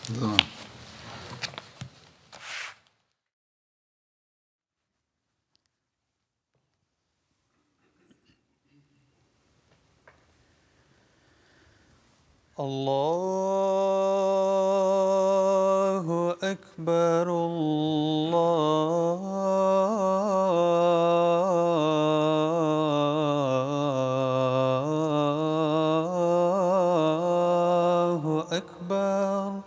زمان. الله أكبر الله أكبر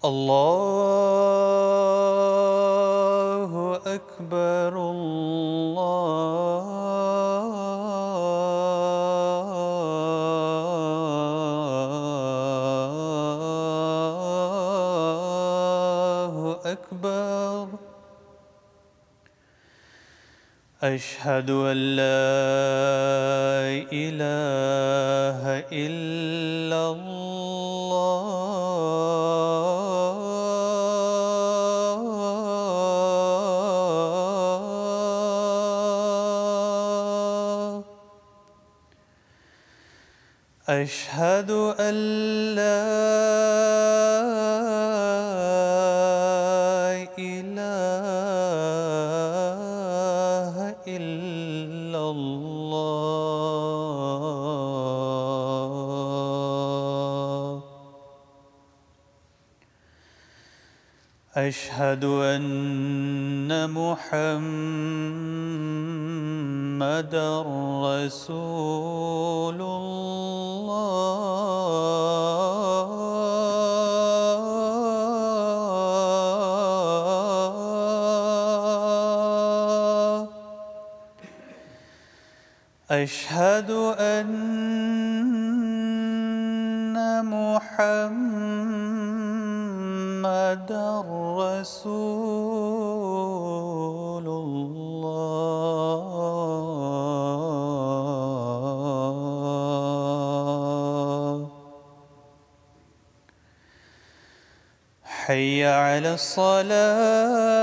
الله أكبر الله أكبر. أشهد أن لا إله إلا الله. أشهد أن لا إله إلا الله. أشهد أن محمدًا رسول الله. أشهد أن محمدًا رسول الله. حي على الصلاة.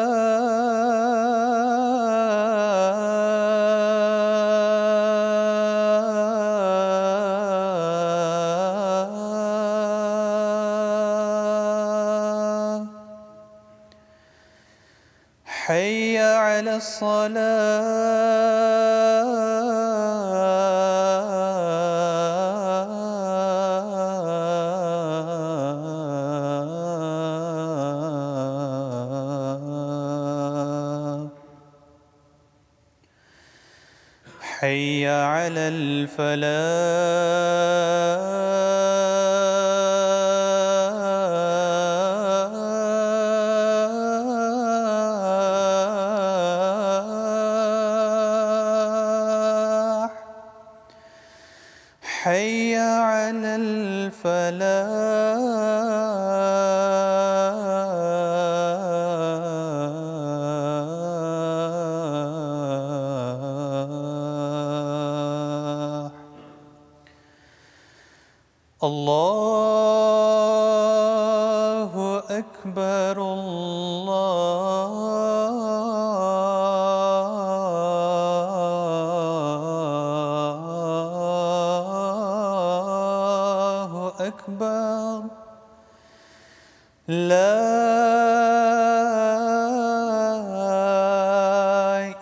حي على الصلاة. حي على الفلاح. حي على الفلاح. الله أكبر الله أكبر. لا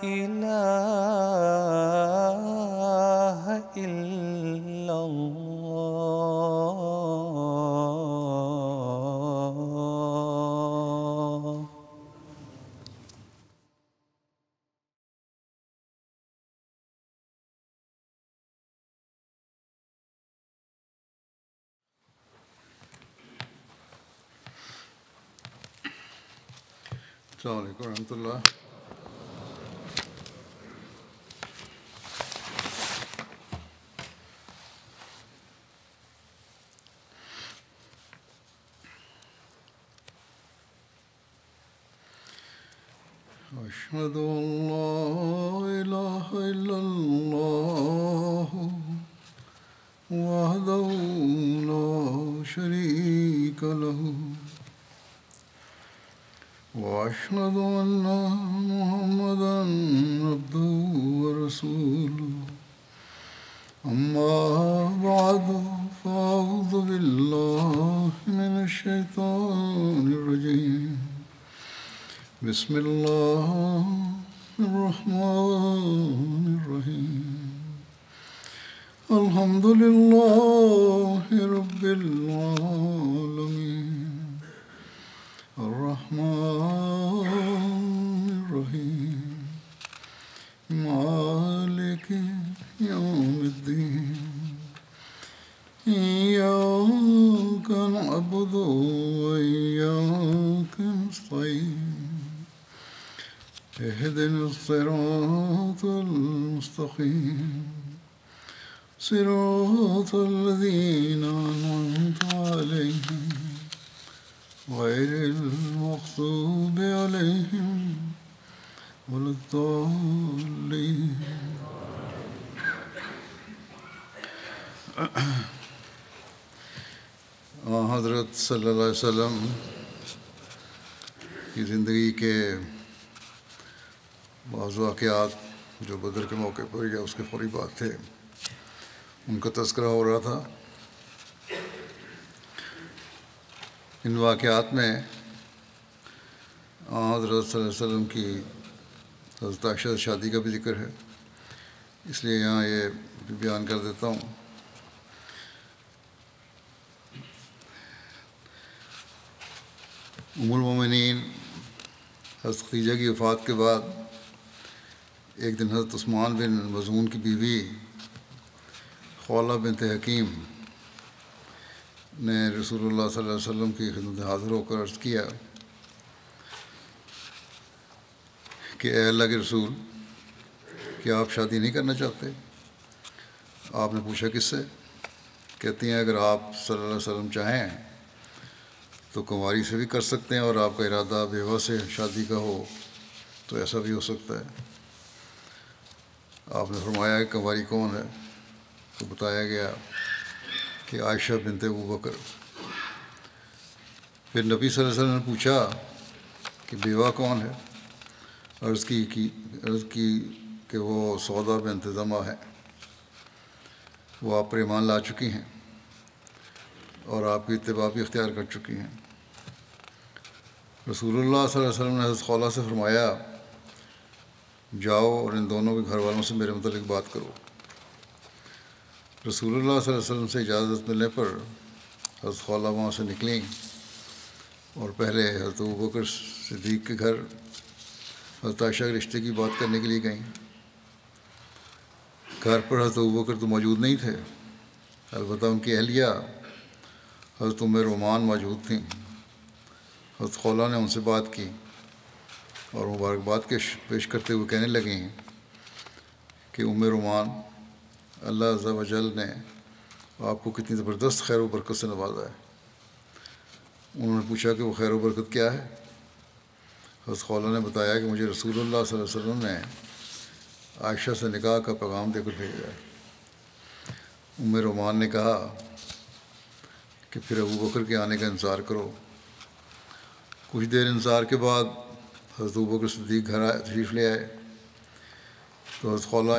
إله إلا الله. السلام علیکم ورحمۃ اللہ. أشهد أن لا إله إلا الله وحده لا شريك له وأشهد أن محمدًا عبده ورسوله. أما بعد فأعوذ بالله بسم الله الرحمن الرحيم الحمد لله رب العالمين الرحمن الرحيم مالك يوم الدين إياك نعبد وإياك نستعين اهدنا الصراط المستقيم صراط الذين أنعمت عليهم غير المغضوب عليهم ولا الضالين. حضرت صلی اللہ علیہ وسلم کی زندگی کے بعض واقعات جو بدر کے موقع پر یا اس کے فوری بعد تھے ان کا تذکرہ ہو رہا تھا. ان واقعات میں حضرت صلی اللہ علیہ وسلم کی حضرت عائشہ سے شادی کا بھی ذکر ہے، اس لیے یہاں یہ بیان کر دیتا ہوں. ام المومنین حضرت خدیجہ کی وفات کے بعد ایک دن حضرت عثمان بن مظعون کی بیوی خولہ بنت حکیم نے رسول اللہ صلی اللہ علیہ وسلم کی خدمت میں حاضر ہو کر عرض کیا کہ اے اللہ کے رسول، کیا آپ شادی نہیں کرنا چاہتے؟ آپ نے پوچھا کس سے؟ کہتی ہیں اگر آپ صلی اللہ علیہ وسلم چاہیں تو کنواری سے بھی کر سکتے ہیں، اور آپ کا ارادہ بیوہ سے شادی کا ہو تو ایسا بھی ہو سکتا ہے. آپ نے فرمایا کہ کنواری کون ہے؟ تو بتایا گیا کہ عائشہ بنت ابو بکر. پھر نبی صلی اللہ علیہ وسلم نے پوچھا کہ بیوہ کون ہے؟ عرض کی کہ وہ سودا بنت زمع ہے، وہ آپ پر ایمان لا چکی ہیں اور آپ کی اتباع بھی اختیار کر چکی ہیں. رسول اللہ صلی اللہ علیہ وسلم نے حضرت خولہ سے فرمایا جاؤ اور ان دونوں کے گھر والوں سے میرے متعلق بات کرو. رسول اللہ صلی اللہ علیہ وسلم سے اجازت ملنے پر حضرت خولہ وہاں سے نکلیں اور پہلے حضرت ابوبکر صدیق کے گھر حضرت عائشہ کے رشتے کی بات کرنے کے لیے گئیں. گھر پر حضرت ابوبکر تو موجود نہیں تھے، البتہ ان کی اہلیہ حضرت ام رومان موجود تھیں. حضرت خولہ نے ان سے بات کی اور مبارکباد پیش کرتے ہوئے کہنے لگیں کہ ام رومان، اللہ عز و جل نے آپ کو کتنی زبردست خیر و برکت سے نوازا ہے. انہوں نے پوچھا کہ وہ خیر و برکت کیا ہے؟ حضرت خولہ نے بتایا کہ مجھے رسول اللہ صلی اللہ علیہ وسلم نے عائشہ سے نکاح کا پیغام دے کر بھیجا ہے. ام رومان نے کہا کہ پھر ابوبکر کے آنے کا انتظار کرو. کچھ دیر انتظار کے بعد حضرت ابوبکر صدیق گھر تشریف لے آئے تو حضرت خولہ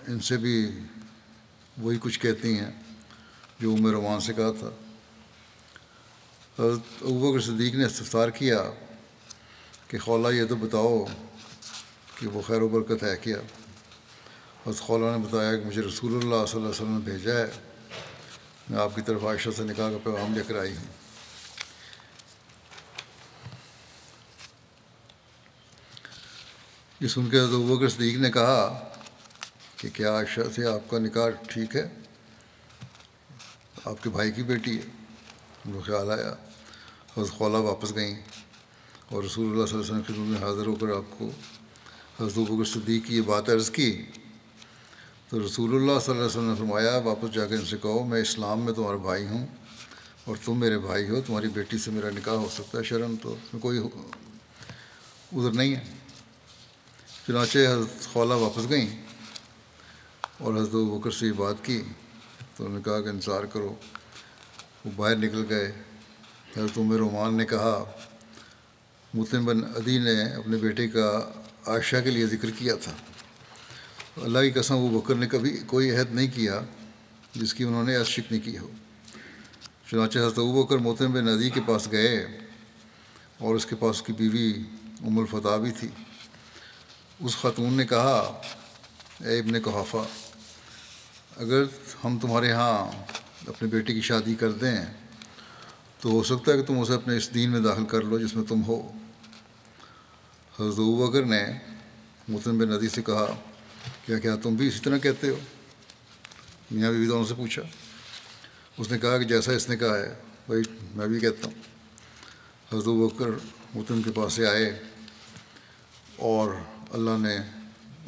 ان سے بھی وہی کچھ کہتی ہیں جو ام رومان سے کہا تھا. حضرت ابوبکر صدیق نے استفسار کیا کہ خولہ یہ تو بتاؤ کہ وہ خیر و برکت ہے کیا؟ حضرت خولہ نے بتایا کہ مجھے رسول اللہ صلی اللہ علیہ وسلم نے بھیجا ہے، میں آپ کی طرف عائشہ سے نکاح کا پیغام لے کر آئی ہوں. یہ سن کے حضرت ابوبکر صدیق نے کہا کہ کیا عائشہ سے آپ کا نکاح ٹھیک ہے؟ آپ کے بھائی کی بیٹی ہے. ان کو خیال آیا. حضرت خولہ واپس گئیں اور رسول اللہ صلی اللہ علیہ وسلم کی خدمت میں حاضر ہو کر آپ کو حضرت ابوبکر صدیق کی یہ بات عرض کی تو رسول اللہ صلی اللہ علیہ وسلم نے فرمایا واپس جا کے ان سے کہو میں اسلام میں تمہارا بھائی ہوں اور تم میرے بھائی ہو، تمہاری بیٹی سے میرا نکاح ہو سکتا ہے، شرم تو اس میں کوئی عذر نہیں ہے. چنانچہ حضرت خولہ واپس گئیں اور حضرت ابوبکر سے یہ بات کی تو انہوں نے کہا کہ انتظار کرو. وہ باہر نکل گئے. حضرت ام رومان نے کہا مطعم بن عدی نے اپنے بیٹے کا عائشہ کے لیے ذکر کیا تھا. اللہ کی قسم ابوبکر نے کبھی کوئی عہد نہیں کیا جس کی انہوں نے عرض شکنی کی ہو. چنانچہ حضرت ابوبکر مطعم بن عدی کے پاس گئے اور اس کے پاس اس کی بیوی ام الفتح بھی تھی۔ اس خاتون نے کہا، اے ابن قحافہ، اگر ہم تمہارے ہاں اپنے بیٹے کی شادی کر دیں تو ہو سکتا ہے کہ تم اسے اپنے اس دین میں داخل کر لو جس میں تم ہو۔ حضرت ابوبکر نے مطعم بن عدی سے کہا، کیا تم بھی اسی طرح کہتے ہو؟ میاں بیوی دونوں سے پوچھا۔ اس نے کہا کہ جیسا اس نے کہا ہے وہی میں بھی کہتا ہوں۔ حضرت ابوبکر مطعم کے پاس سے آئے اور اللہ نے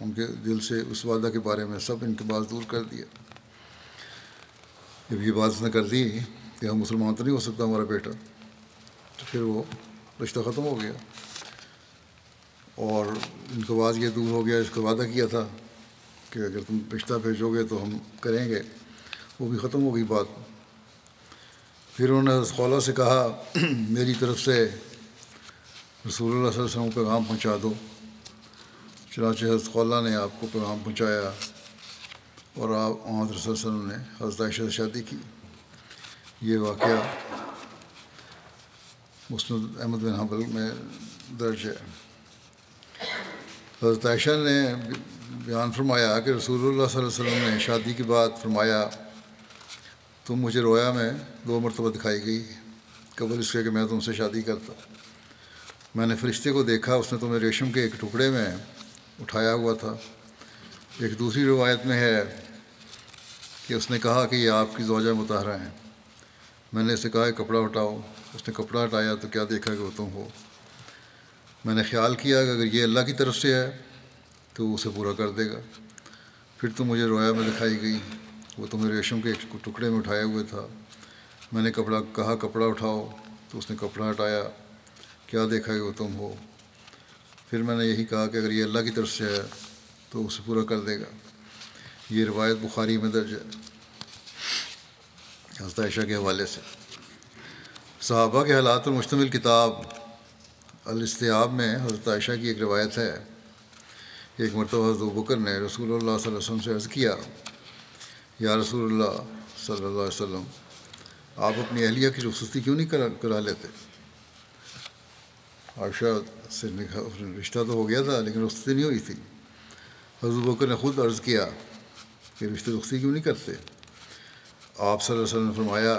ان کے دل سے اس وعدہ کے بارے میں سب انقباض دور کر دیا۔ جب یہ بات اس نے کر دی کہ ہم مسلمان تو نہیں ہو سکتا ہمارا بیٹا، تو پھر وہ رشتہ ختم ہو گیا، اور انقباض یہ دور ہو گیا۔ اس کا وعدہ کیا تھا کہ اگر تم رشتہ بھیجو گے تو ہم کریں گے، وہ بھی ختم ہو گئی بات۔ پھر انہوں نے حضرت خولہ سے کہا، میری طرف سے رسول اللہ صلی اللہ علیہ وسلم کو پیغام پہنچا دو۔ چنانچہ حضرت خولہ نے آپ کو پیغام پہنچایا اور آپ حضرت صلی اللہ علیہ وسلم نے حضرت عائشہ سے شادی کی۔ یہ واقعہ مسند احمد بن حنبل میں درج ہے۔ حضرت عائشہ نے بیان فرمایا کہ رسول اللہ صلی اللہ علیہ وسلم نے شادی کے بعد فرمایا، تم مجھے رویا میں 2 مرتبہ دکھائی گئی قبل اس کے کہ میں تم سے شادی کرتا۔ میں نے فرشتے کو دیکھا، اس نے تمہیں ریشم کے ایک ٹکڑے میں اٹھایا ہوا تھا۔ ایک دوسری روایت میں ہے کہ اس نے کہا کہ یہ آپ کی زوجہ مطہرہ ہیں۔ میں نے اسے کہا کہ کپڑا ہٹاؤ۔ اس نے کپڑا ہٹایا تو کیا دیکھا کہ وہ تم ہو۔ میں نے خیال کیا کہ اگر یہ اللہ کی طرف سے ہے تو وہ اسے پورا کر دے گا۔ پھر تم مجھے رویا میں دکھائی گئی، وہ تمہیں ریشم کے ایک ٹکڑے میں اٹھائے ہوئے تھا۔ میں نے کہا کپڑا اٹھاؤ تو اس نے کپڑا ہٹایا، کیا دیکھا کہ وہ تم ہو۔ پھر میں نے یہی کہا کہ اگر یہ اللہ کی طرف سے ہے تو اسے پورا کر دے گا۔ یہ روایت بخاری میں درج ہے حضرت عائشہ کے حوالے سے۔ صحابہ کے حالات پر مشتمل کتاب الاستیاب میں حضرت عائشہ کی ایک روایت ہے، ایک مرتبہ حضرت ابوبکر نے رسول اللہ صلی اللہ علیہ وسلم سے عرض کیا، یا رسول اللہ صلی اللہ علیہ وسلم، آپ اپنی اہلیہ کی رخصتی کیوں نہیں کرا لیتے؟ عائشہ سے رشتہ تو ہو گیا تھا لیکن رخصتی نہیں ہوئی تھی۔ حضرت ابوبکر نے خود عرض کیا کہ رشتے رخصتی کیوں نہیں کرتے؟ آپ صلی اللہ علیہ وسلم نے فرمایا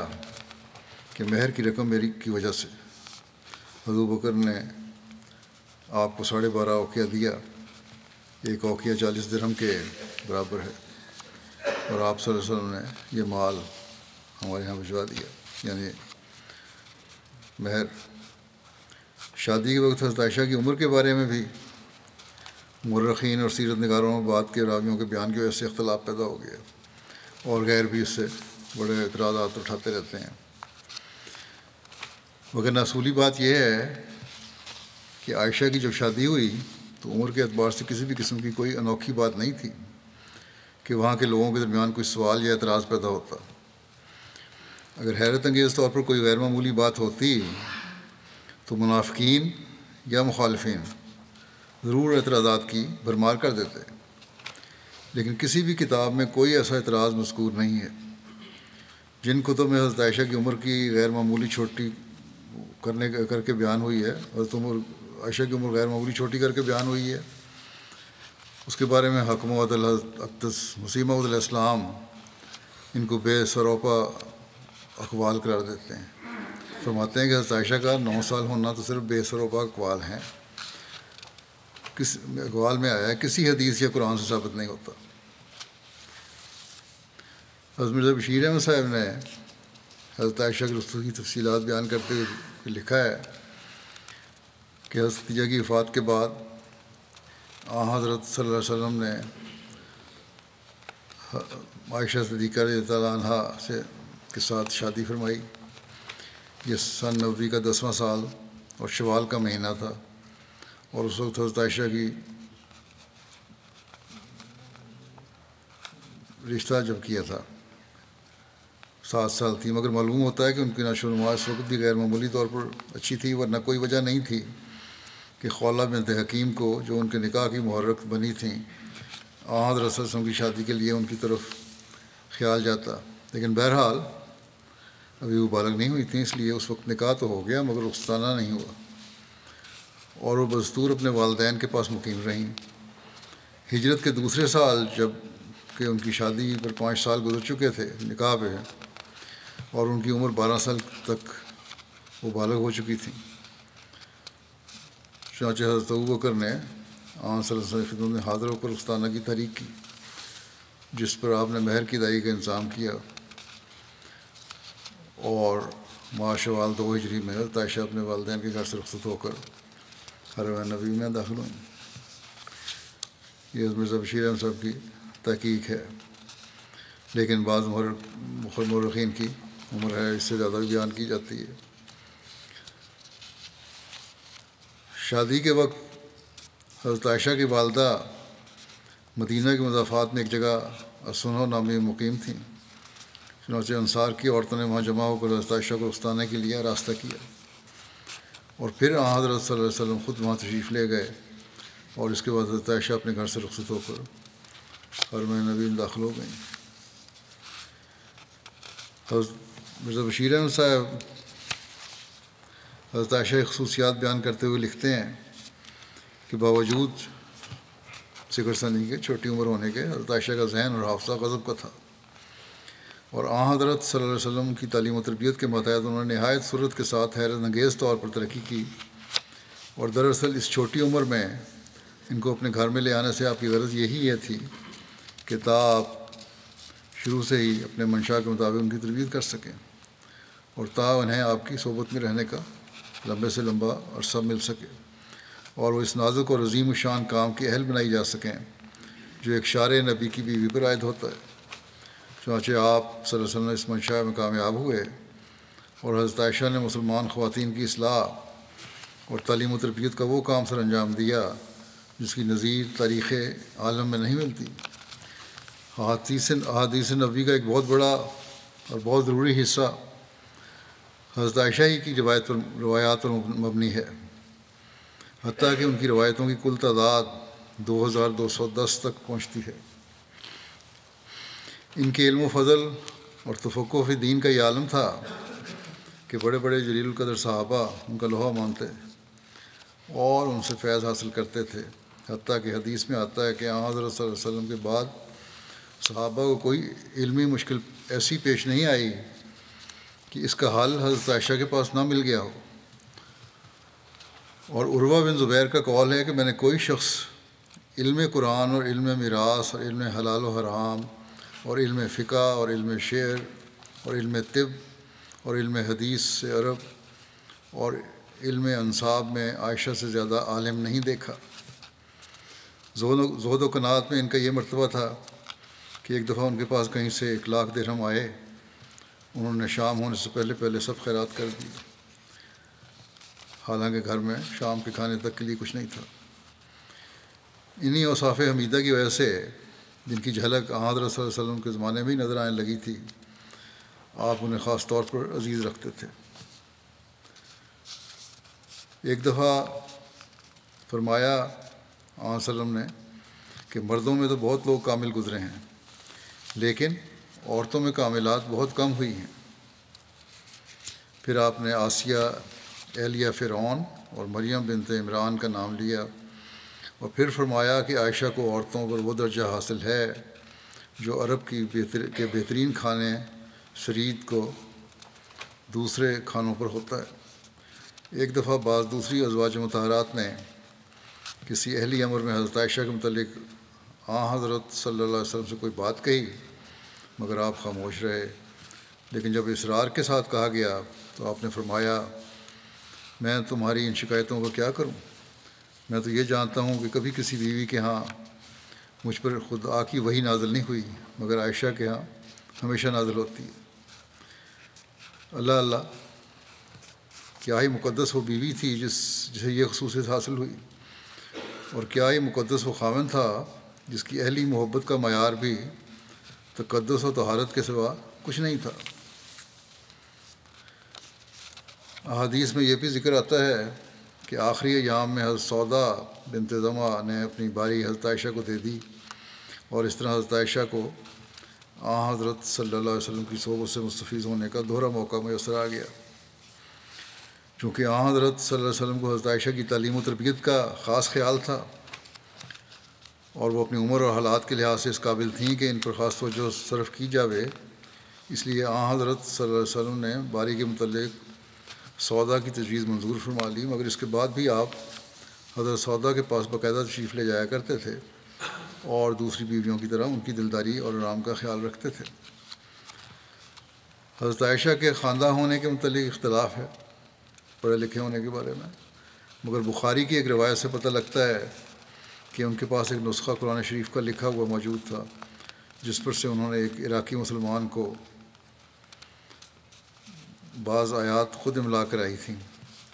کہ مہر کی رقم میری کی وجہ سے۔ حضرت ابوبکر نے آپ کو 12.5 اوقیہ دیا، ایک اوقیہ 40 درہم کے برابر ہے، اور آپ صلی اللہ علیہ وسلم نے یہ مال ہمارے یہاں بھجوا دیا، یعنی مہر۔ شادی کے وقت حضرت عائشہ کی عمر کے بارے میں بھی مورخین اور سیرت نگاروں میں بات کے راویوں کے بیان کی وجہ سے اختلاف پیدا ہو گیا، اور غیر بھی اس سے بڑے اعتراضات اٹھاتے رہتے ہیں۔ مگر اصولی بات یہ ہے کہ عائشہ کی جب شادی ہوئی تو عمر کے اعتبار سے کسی بھی قسم کی کوئی انوکھی بات نہیں تھی کہ وہاں کے لوگوں کے درمیان کوئی سوال یا اعتراض پیدا ہوتا۔ اگر حیرت انگیز طور پر کوئی غیر معمولی بات ہوتی تو منافقین یا مخالفین ضرور اعتراضات کی بھرمار کر دیتے، لیکن کسی بھی کتاب میں کوئی ایسا اعتراض مذکور نہیں ہے۔ جن کتب میں حضرت عائشہ کی عمر کی غیر معمولی چھوٹی کر کے بیان ہوئی ہے، حضرت عائشہ کی عمر غیر معمولی چھوٹی کر کے بیان ہوئی ہے، اس کے بارے میں حکم و عدل حضرت اقدس مسیح موعود علیہ السلام ان کو بے سروپا اقوال قرار دیتے ہیں۔ فرماتے ہیں کہ حضرت عائشہ کا 9 سال ہونا تو صرف بے سروپا اقوال ہیں، کس اقوال میں آیا ہے، کسی حدیث یا قرآن سے ثابت نہیں ہوتا۔ حضرت مرزا بشیر احمد صاحب نے حضرت عائشہ کی رخصتی کی تفصیلات بیان کرتے ہوئے لکھا ہے کہ حضرت خدیجہ کی وفات کے بعد حضرت صلی اللہ علیہ وسلم نے عائشہ صدیقہ رضی اللہ عنہا کے ساتھ شادی فرمائی۔ یہ سن نبوی کا 10واں سال اور شوال کا مہینہ تھا، اور اس وقت حضرت عائشہ کی رشتہ جب کیا تھا 7 سال تھی، مگر معلوم ہوتا ہے کہ ان کی نشو و نما اس وقت بھی غیر معمولی طور پر اچھی تھی، ورنہ کوئی وجہ نہیں تھی کہ خولہ بنت حکیم کو جو ان کے نکاح کی محرک بنی تھیں حضرت صلی اللہ علیہ وسلم کی شادی کے لیے ان کی طرف خیال جاتا۔ لیکن بہرحال ابھی وہ بالغ نہیں ہوئی تھیں، اس لیے اس وقت نکاح تو ہو گیا مگر رخصتانہ نہیں ہوا۔ اور وہ بدستور اپنے والدین کے پاس مقیم رہیں۔ ہجرت کے دوسرے سال جب کہ ان کی شادی پر 5 سال گزر چکے تھے نکاح پہ، اور ان کی عمر 12 سال تک وہ بالغ ہو چکی تھیں، چنانچہ حضرت ابوبکر نے آن صلی اللہ علیہ وسلم کی خدمت میں حاضر ہو کر رخصتانہ کی تحریک کی، جس پر آپ نے مہر کی ادائیگی کا انتظام کیا، اور ماہ شوال 2 ہجری میں حضرت عائشہ اپنے والدین کے گھر سے رخصت ہو کر حرم نبی میں داخل ہوئیں۔ یہ مرزا بشیر احمد صاحب کی تحقیق ہے، لیکن بعض مورخین کی عمر ہے اس سے زیادہ بھی بیان کی جاتی ہے۔ شادی کے وقت حضرت عائشہ کی والدہ مدینہ کے مضافات میں ایک جگہ اسنو نامی مقیم تھیں، چنانچہ انصار کی عورتوں نے وہاں جمع ہو کر حضرت عائشہ کو رخصتانہ کے لیے راستہ کیا، اور پھر حضرت صلی اللہ علیہ وسلم خود وہاں تشریف لے گئے، اور اس کے بعد حضرت عائشہ اپنے گھر سے رخصت ہو کر حرم نبی میں داخل ہو گئیں۔ حضرت مرزا بشیر احمد صاحب حضرت عائشہ کی خصوصیات بیان کرتے ہوئے لکھتے ہیں کہ باوجود صغر سنی کے، چھوٹی عمر ہونے کے، حضرت عائشہ کا ذہن اور حافظہ غضب کا تھا، اور حضرت صلی اللہ علیہ وسلم کی تعلیم و تربیت کے ماتحت انہوں نے نہایت سرعت کے ساتھ حیرت انگیز طور پر ترقی کی، اور دراصل اس چھوٹی عمر میں ان کو اپنے گھر میں لے آنے سے آپ کی غرض یہی تھی کہ آپ شروع سے ہی اپنے منشا کے مطابق ان کی تربیت کر سکیں، اور انہیں آپ کی صحبت میں رہنے کا لمبے سے لمبا عرصہ مل سکے، اور وہ اس نازک اور عظیم الشان کام کے اہل بنائی جا سکیں جو ایک شار نبی کی بیوی پر عائد ہوتا ہے۔ چنانچہ آپ صلی اللہ علیہ وسلم اس منشا میں کامیاب ہوئے، اور حضرت عائشہ نے مسلمان خواتین کی اصلاح اور تعلیم و تربیت کا وہ کام سر انجام دیا جس کی نظیر تاریخ عالم میں نہیں ملتی۔ احادیث نبوی کا ایک بہت بڑا اور بہت ضروری حصہ حضرت عائشہ ہی کی روایات پر مبنی ہے، حتیٰ کہ ان کی روایتوں کی کل تعداد 2210 تک پہنچتی ہے۔ ان کے علم و فضل اور تفقہ فی دین کا یہ عالم تھا کہ بڑے بڑے جلیل القدر صحابہ ان کا لوہا مانتے اور ان سے فیض حاصل کرتے تھے، حتیٰ کہ حدیث میں آتا ہے کہ حضرت صلی اللہ علیہ وسلم کے بعد صحابہ کو کوئی علمی مشکل ایسی پیش نہیں آئی کہ اس کا حل حضرت عائشہ کے پاس نہ مل گیا ہو۔ اور عروہ بن زبیر کا قول ہے کہ میں نے کوئی شخص علم قرآن اور علم میراث اور علم حلال و حرام اور علم فقہ اور علم شعر اور علم طب اور علم حدیث سے عرب اور علم انصاب میں عائشہ سے زیادہ عالم نہیں دیکھا۔ زہد و قناعت میں ان کا یہ مرتبہ تھا کہ ایک دفعہ ان کے پاس کہیں سے 1,00,000 درہم آئے، انہوں نے شام ہونے سے پہلے سب خیرات کر دی، حالانکہ گھر میں شام کے کھانے تک کے لیے کچھ نہیں تھا۔ انہی اوصاف حمیدہ کی وجہ سے، جن کی جھلک حضرت صلی اللہ علیہ وسلم کے زمانے میں ہی نظر آنے لگی تھی، آپ انہیں خاص طور پر عزیز رکھتے تھے۔ ایک دفعہ فرمایا صلی اللہ علیہ وسلم نے کہ مردوں میں تو بہت لوگ کامل گزرے ہیں، لیکن عورتوں میں کاملات بہت کم ہوئی ہیں۔ پھر آپ نے آسیہ اہلیہ فرعون اور مریم بنت عمران کا نام لیا، اور پھر فرمایا کہ عائشہ کو عورتوں پر وہ درجہ حاصل ہے جو عرب کے بہترین کھانے شرید کو دوسرے کھانوں پر ہوتا ہے۔ ایک دفعہ بعض دوسری ازواج مطہرات نے کسی اہلی امر میں حضرت عائشہ کے متعلق حضرت صلی اللہ علیہ وسلم سے کوئی بات کہی، مگر آپ خاموش رہے، لیکن جب اصرار کے ساتھ کہا گیا تو آپ نے فرمایا، میں تمہاری ان شکایتوں کو کیا کروں؟ میں تو یہ جانتا ہوں کہ کبھی کسی بیوی کے ہاں مجھ پر خدا کی وحی نازل نہیں ہوئی، مگر عائشہ کے ہاں ہمیشہ نازل ہوتی ہے۔ اللہ اللہ، کیا ہی مقدس وہ بیوی تھی جسے یہ خصوصیت حاصل ہوئی، اور کیا ہی مقدس وہ خاوند تھا جس کی اہلی محبت کا معیار بھی تقدس و طہارت کے سوا کچھ نہیں تھا۔ احادیث میں یہ بھی ذکر آتا ہے کہ آخری ایام میں حضرت سودا بنت زمع نے اپنی باری حضرت عائشہ کو دے دی، اور اس طرح حضرت عائشہ کو حضرت صلی اللہ علیہ وسلم کی صحبت سے مستفیض ہونے کا دوہرا موقع میسر آ گیا۔ چونکہ حضرت صلی اللہ علیہ وسلم کو حضرت عائشہ کی تعلیم و تربیت کا خاص خیال تھا اور وہ اپنی عمر اور حالات کے لحاظ سے اس قابل تھیں کہ ان پر خاص توجہ صرف کی جاوے، اس لیے حضرت صلی اللہ علیہ وسلم نے باری کے متعلق سودا کی تجویز منظور فرما لی، مگر اس کے بعد بھی آپ حضرت سودا کے پاس باقاعدہ تشریف لے جایا کرتے تھے اور دوسری بیویوں کی طرح ان کی دلداری اور آرام کا خیال رکھتے تھے۔ حضرت عائشہ کے خواندہ ہونے کے متعلق اختلاف ہے، پڑھے لکھے ہونے کے بارے میں، مگر بخاری کی ایک روایت سے پتہ لگتا ہے کہ ان کے پاس ایک نسخہ قرآن شریف کا لکھا ہوا موجود تھا، جس پر سے انہوں نے ایک عراقی مسلمان کو بعض آیات خود املا کرائی تھیں،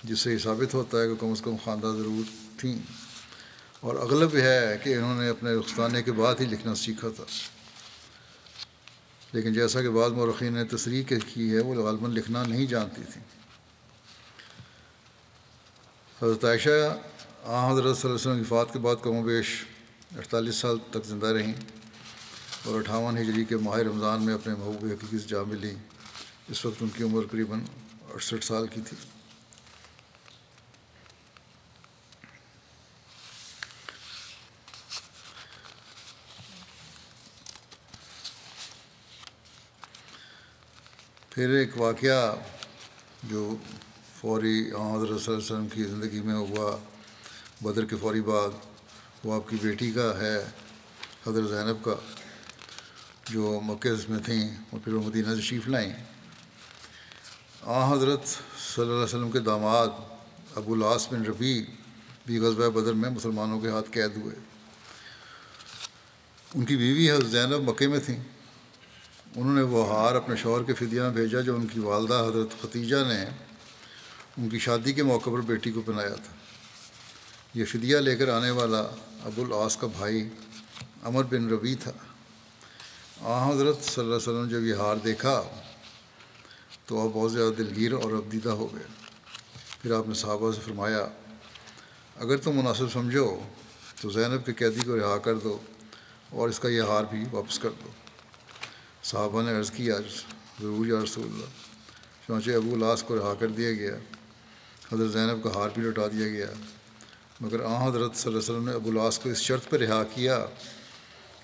جس سے یہ ثابت ہوتا ہے کہ کم از کم خواندہ ضرور تھیں، اور اغلب ہے کہ انہوں نے اپنے رخصتانے کے بعد ہی لکھنا سیکھا تھا، لیکن جیسا کہ بعض مورخین نے تصریح کی ہے وہ غالباً لکھنا نہیں جانتی تھیں۔ حضرت عائشہ حضرت صلی اللہ علیہ وسلم کی وفات کے بعد کم و بیش 48 سال تک زندہ رہیں اور 58 ہجری کے ماہ رمضان میں اپنے محبوب حقیقی سے جا ملیں۔ اس وقت ان کی عمر قریباً 68 سال کی تھی۔ پھر ایک واقعہ جو فوری حضرت صلی اللہ علیہ وسلم کی زندگی میں ہوا بدر کے فوری بعد، وہ آپ کی بیٹی کا ہے، حضرت زینب کا، جو مکہ میں تھیں اور پھر وہ مدینہ تشریف لائیں۔ حضرت صلی اللہ علیہ وسلم کے داماد ابو العاص بن ربیع بھی غزوہ بدر میں مسلمانوں کے ہاتھ قید ہوئے۔ ان کی بیوی حضرت زینب مکے میں تھیں۔ انہوں نے وہ ہار اپنے شوہر کے فدیہ میں بھیجا جو ان کی والدہ حضرت ختیجہ نے ان کی شادی کے موقع پر بیٹی کو پہنایا تھا۔ یہ فدیہ لے کر آنے والا ابو العاص کا بھائی عمر بن ربیع تھا۔ حضرت صلی اللہ علیہ وسلم نے جب یہ ہار دیکھا تو آپ بہت زیادہ دلگیر اور افدیدہ ہو گئے۔ پھر آپ نے صحابہ سے فرمایا، اگر تم مناسب سمجھو تو زینب کے قیدی کو رہا کر دو اور اس کا یہ ہار بھی واپس کر دو۔ صحابہ نے عرض کیا، ضرور یا رسول اللہ۔ چنانچہ ابو العاص کو رہا کر دیا گیا، حضرت زینب کا ہار بھی لوٹا دیا گیا، مگر حضرت صلی اللہ علیہ وسلم نے ابو العاص کو اس شرط پر رہا کیا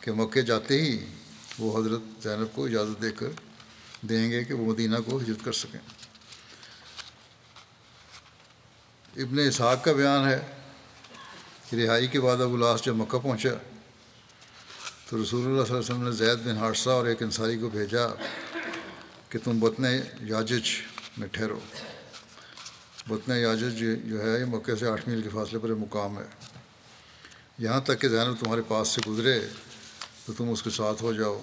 کہ مکے جاتے ہی وہ حضرت زینب کو اجازت دیں گے کہ وہ مدینہ کو ہجرت کر سکیں۔ ابن اسحاق کا بیان ہے کہ رہائی کے بعد ابو العاص جب مکہ پہنچا تو رسول اللہ صلی اللہ علیہ وسلم نے زید بن حارثہ اور ایک انصاری کو بھیجا کہ تم بطن یاجج میں ٹھہرو۔ بطن یاجج جو ہے یہ مکہ سے 8 میل کے فاصلے پر مقام ہے۔ یہاں تک کہ زینب تمہارے پاس سے گزرے تو تم اس کے ساتھ ہو جاؤ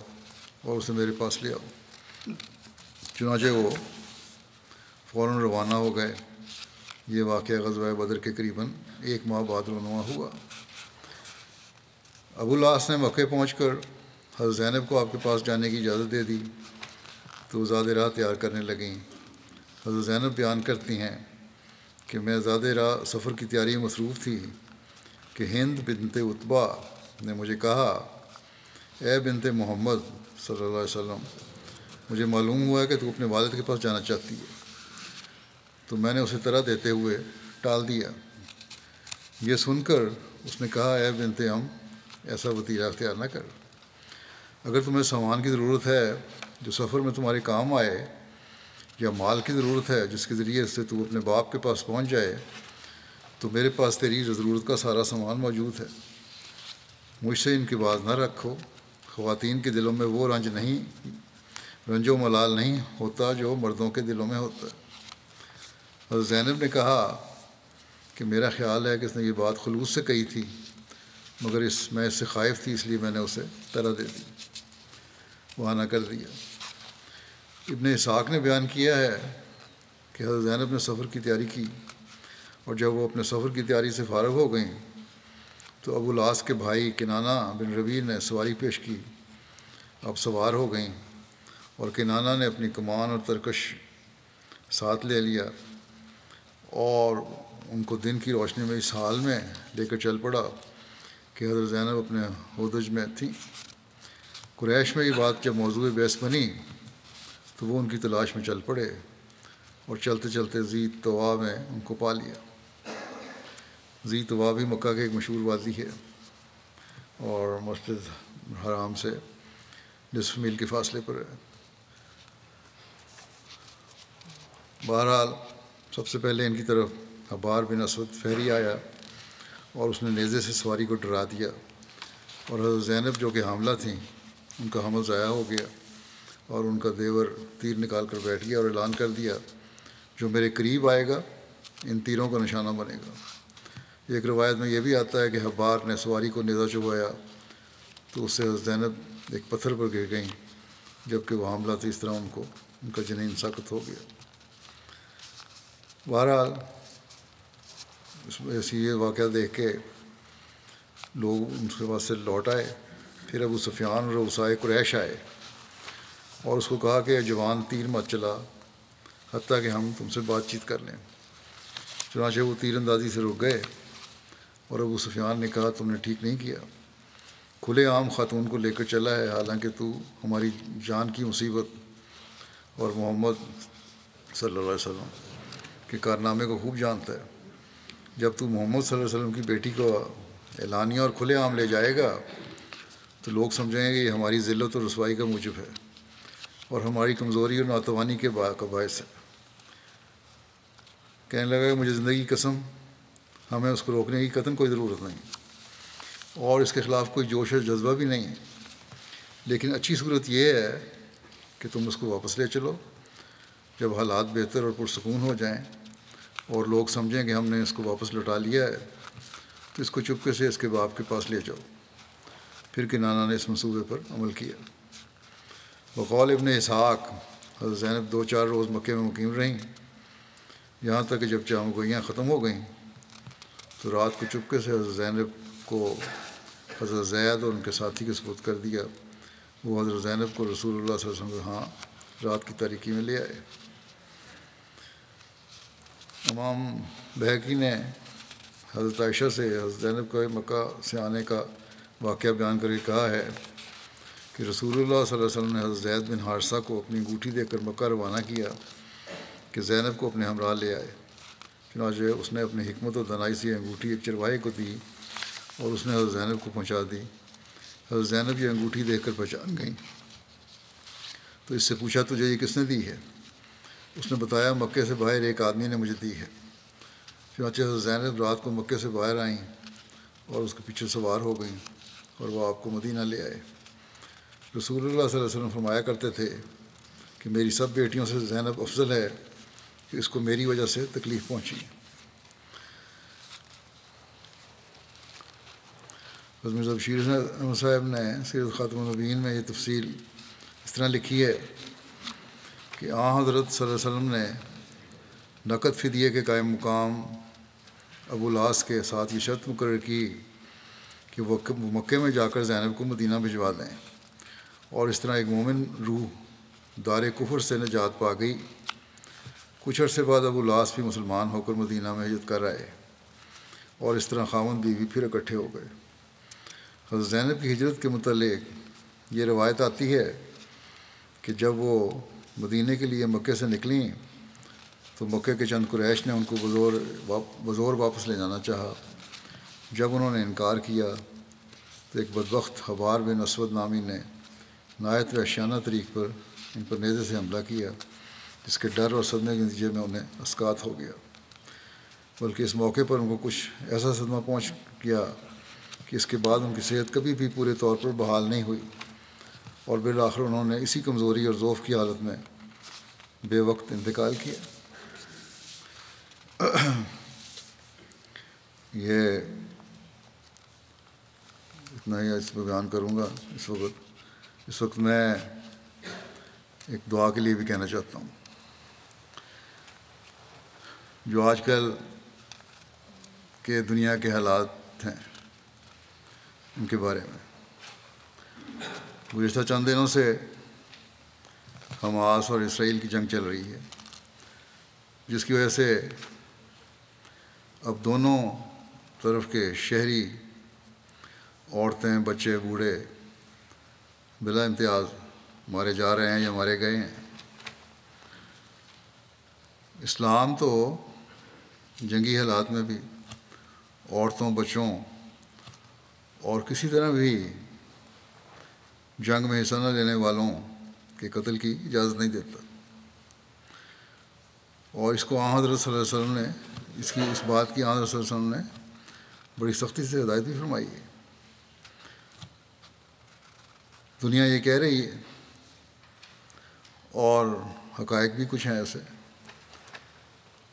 اور اسے میرے پاس لے آؤ۔ چنانچہ وہ فوراً روانہ ہو گئے۔ یہ واقعہ غزوہ بدر کے قریباً 1 ماہ بعد رونما ہوا۔ ابو العاص نے مکہ پہنچ کر حضرت زینب کو آپ کے پاس جانے کی اجازت دے دی تو وہ زاد راہ تیار کرنے لگیں۔ حضرت زینب بیان کرتی ہیں کہ میں زاد راہ سفر کی تیاری میں مصروف تھی کہ ہند بنت عتبہ نے مجھے کہا، اے بنت محمد صلی اللہ علیہ وسلم، مجھے معلوم ہوا ہے کہ تو اپنے والد کے پاس جانا چاہتی ہے۔ تو میں نے اسے طرح دیتے ہوئے ٹال دیا۔ یہ سن کر اس نے کہا، اے بنت عم، ایسا وطیرہ اختیار نہ کر۔ اگر تمہیں سامان کی ضرورت ہے جو سفر میں تمہارے کام آئے، یا مال کی ضرورت ہے جس کے ذریعے سے تو اپنے باپ کے پاس پہنچ جائے، تو میرے پاس تیری ضرورت کا سارا سامان موجود ہے۔ مجھ سے ان کی باز نہ رکھو۔ خواتین کے دلوں میں وہ رنج و ملال نہیں ہوتا جو مردوں کے دلوں میں ہوتا ہے۔ حضرت زینب نے کہا کہ میرا خیال ہے کہ اس نے یہ بات خلوص سے کہی تھی، مگر میں اس سے خائف تھی، اس لیے میں نے اسے طرح دے دی، وہاں نہ کر دیا۔ ابن اسحاق نے بیان کیا ہے کہ حضرت زینب نے سفر کی تیاری کی، اور جب وہ اپنے سفر کی تیاری سے فارغ ہو گئیں تو ابو العاص کے بھائی کنانہ بن ربیع نے سواری پیش کی۔ اب سوار ہو گئیں اور کنانہ نے اپنی کمان اور ترکش ساتھ لے لیا اور ان کو دن کی روشنی میں اس حال میں لے کر چل پڑا کہ حضرت زینب اپنے ہودج میں تھیں۔ قریش میں یہ بات جب موضوع بحث بنی تو وہ ان کی تلاش میں چل پڑے اور چلتے چلتے ذی طوا میں ان کو پا لیا۔ ذی طوا بھی مکہ کے ایک مشہور وادی ہے اور مسجد حرام سے نصف میل کے فاصلے پر ہے۔ بہرحال سب سے پہلے ان کی طرف حبار بن اسود فہری آیا اور اس نے نیزے سے سواری کو ڈرا دیا، اور حضرت زینب جو کہ حاملہ تھیں ان کا حمل ضائع ہو گیا، اور ان کا دیور تیر نکال کر بیٹھ گیا اور اعلان کر دیا، جو میرے قریب آئے گا ان تیروں کا نشانہ بنے گا۔ ایک روایت میں یہ بھی آتا ہے کہ حبار نے سواری کو نیزہ چبھایا تو اس سے حضرت زینب ایک پتھر پر گر گئیں، جبکہ وہ حاملہ تھی، اس طرح ان کا جنین ساقط ہو گیا۔ بہرحال اس میں یہ واقعہ دیکھ کے لوگ ان کے پاس سے لوٹ آئے۔ پھر ابو سفیان اور اوسائے قریش آئے اور اس کو کہا کہ جوان تیر مت چلا حتیٰ کہ ہم تم سے بات چیت کر لیں۔ چنانچہ وہ تیر اندازی سے رک گئے اور ابو سفیان نے کہا تم نے ٹھیک نہیں کیا، کھلے عام خاتون کو لے کر چلا ہے، حالانکہ تو ہماری جان کی مصیبت اور محمد صلی اللہ علیہ وسلم کے کارنامے کو خوب جانتا ہے۔ جب تو محمد صلی اللہ علیہ وسلم کی بیٹی کو اعلانیہ اور کھلے عام لے جائے گا تو لوگ سمجھیں گے کہ یہ ہماری ذلت اور رسوائی کا موجب ہے اور ہماری کمزوری اور ناتوانی کے باعث ہے۔ کہنے لگا کہ مجھے زندگی کی قسم ہمیں اس کو روکنے کی قطعاً کوئی ضرورت نہیں اور اس کے خلاف کوئی جوش و جذبہ بھی نہیں ہے، لیکن اچھی صورت یہ ہے کہ تم اس کو واپس لے چلو۔ جب حالات بہتر اور پرسکون ہو جائیں اور لوگ سمجھیں کہ ہم نے اس کو واپس لوٹا لیا ہے تو اس کو چپکے سے اس کے باپ کے پاس لے جاؤ۔ پھر کنانہ نے اس منصوبے پر عمل کیا۔ بقول ابن اسحاق حضرت زینب 2-4 روز مکے میں مقیم رہیں، یہاں تک کہ جب چامگوئیاں ختم ہو گئیں تو رات کو چپکے سے حضرت زینب کو حضرت زید اور ان کے ساتھی کے سپرد کر دیا۔ وہ حضرت زینب کو رسول اللہ صلی اللہ علیہ وسلم کے ہاں رات کی تاریکی میں لے آئے۔ امام بہقی نے حضرت عائشہ سے حضرت زینب کے مکہ سے آنے کا واقعہ بیان کر کے کہا ہے کہ رسول اللہ صلی اللہ علیہ وسلم نے حضرت زید بن حارثہ کو اپنی انگوٹھی دے کر مکہ روانہ کیا کہ زینب کو اپنے ہمراہ لے آئے۔ چنانچہ اس نے اپنی حکمت و دانائی سے انگوٹھی ایک چرواہے کو دی اور اس نے حضرت زینب کو پہنچا دی۔ حضرت زینب یہ انگوٹھی دیکھ کر پہچان گئیں تو اس سے پوچھا تجھے یہ کس نے دی ہے؟ اس نے بتایا مکے سے باہر ایک آدمی نے مجھے دی ہے۔ چنانچہ حضرت زینب رات کو مکے سے باہر آئیں اور اس کے پیچھے سوار ہو گئیں اور وہ آپ کو مدینہ لے آئے۔ رسول اللہ صلی اللہ علیہ وسلم فرمایا کرتے تھے کہ میری سب بیٹیوں سے زینب افضل ہے کہ اس کو میری وجہ سے تکلیف پہنچی۔ حضرت مرزا بشیر احمد صاحب نے سیرت خاتم النبیین میں یہ تفصیل اس طرح لکھی ہے کہ حضرت صلی اللہ علیہ وسلم نے نقد فدیے کے قائم مقام ابو العاص کے ساتھ یہ شرط مقرر کی کہ وہ مکے میں جا کر زینب کو مدینہ بھجوا دیں، اور اس طرح ایک مومن روح دار کفر سے نجات پا گئی۔ کچھ عرصے بعد ابو العاص بھی مسلمان ہو کر مدینہ میں ہجرت کر آئے اور اس طرح خاوند بیوی پھر اکٹھے ہو گئے۔ حضرت زینب کی ہجرت کے متعلق یہ روایت آتی ہے کہ جب وہ مدینہ کے لیے مکے سے نکلیں تو مکے کے چند قریش نے ان کو بزور واپس لے جانا چاہا۔ جب انہوں نے انکار کیا تو ایک بدبخت حبار بن اسود نامی نے نہایت وحشیانہ طریق پر ان پر نیزے سے حملہ کیا، جس کے ڈر اور صدمے کے نتیجے میں انہیں اسقاط ہو گیا، بلکہ اس موقع پر ان کو کچھ ایسا صدمہ پہنچ گیا کہ اس کے بعد ان کی صحت کبھی بھی پورے طور پر بحال نہیں ہوئی، اور بالآخر انہوں نے اسی کمزوری اور ضعف کی حالت میں بے وقت انتقال کیا۔ یہ اتنا ہی اس میں بیان کروں گا۔ اس وقت میں ایک دعا کے لیے بھی کہنا چاہتا ہوں۔ جو آج کل کے دنیا کے حالات ہیں ان کے بارے میں، گزشتہ چند دنوں سے حماس اور اسرائیل کی جنگ چل رہی ہے، جس کی وجہ سے اب دونوں طرف کے شہری، عورتیں، بچے، بوڑھے بلا امتیاز مارے جا رہے ہیں یا مارے گئے ہیں۔ اسلام تو جنگی حالات میں بھی عورتوں، بچوں اور کسی طرح بھی جنگ میں حصہ نہ لینے والوں کے قتل کی اجازت نہیں دیتا، اور اس کو حضرت صلی اللہ علیہ وسلم نے اس بات کی حضرت صلی اللہ علیہ وسلم نے بڑی سختی سے ہدایت بھی فرمائی ہے۔ دنیا یہ کہہ رہی ہے، اور حقائق بھی کچھ ہیں ایسے،